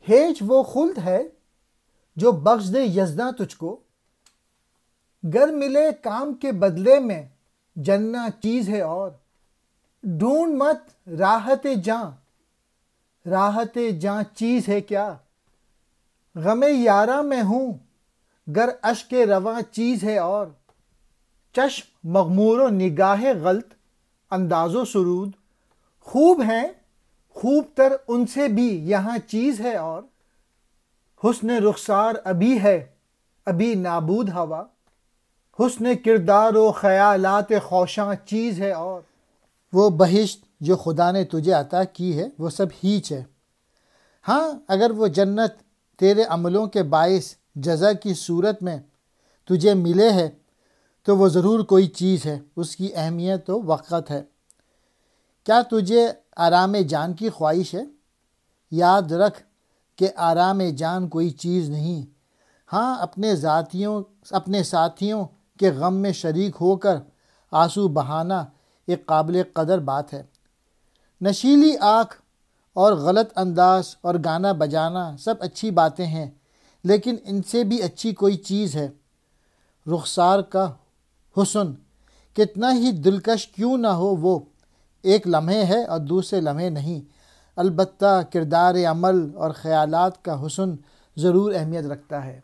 Hedge وہ خلد ہے جو بخش دے یزداں تجھ کو، گر ملے کام کے بدلے میں جننا چیز ہے اور، ڈھونڈ مت راحت جاں چیز ہے کیا، غم یاراں میں ہوں گر اشک رواں چیز ہے اور، چشم مغمور و نگاہ غلط انداز و سرود، خوب ہیں خوب تر ان سے بھی یہاں چیز ہے اور، حسن رخسار ابھی ہے ابھی نابود ہوا، حسن کردار و خیالات خوشاں چیز ہے اور، وہ بہشت جو خدا نے تجھے عطا کی ہے وہ سب ہیچ ہے۔ ہاں اگر وہ جنت تیرے عملوں کے باعث جزا کی صورت میں تجھے ملے ہے تو وہ ضرور کوئی چیز ہے، اس کی اہمیت و وقت ہے۔ کیا تجھے آرام جان کی خواہش ہے؟ یاد رکھ کہ آرام جان کوئی چیز نہیں، ہاں اپنے ساتھیوں کے غم میں شریک ہو کر آنسو بہانا ایک قابل قدر بات ہے۔ نشیلی آنکھ اور غلط انداز اور گانا بجانا سب اچھی باتیں ہیں، لیکن ان سے بھی اچھی کوئی چیز ہے۔ رخسار کا حسن کتنا ہی دلکش کیوں نہ ہو، وہ ایک لمحے ہے اور دوسرے لمحے نہیں، البتہ کردار عمل اور خیالات کا حسن ضرور اہمیت رکھتا ہے۔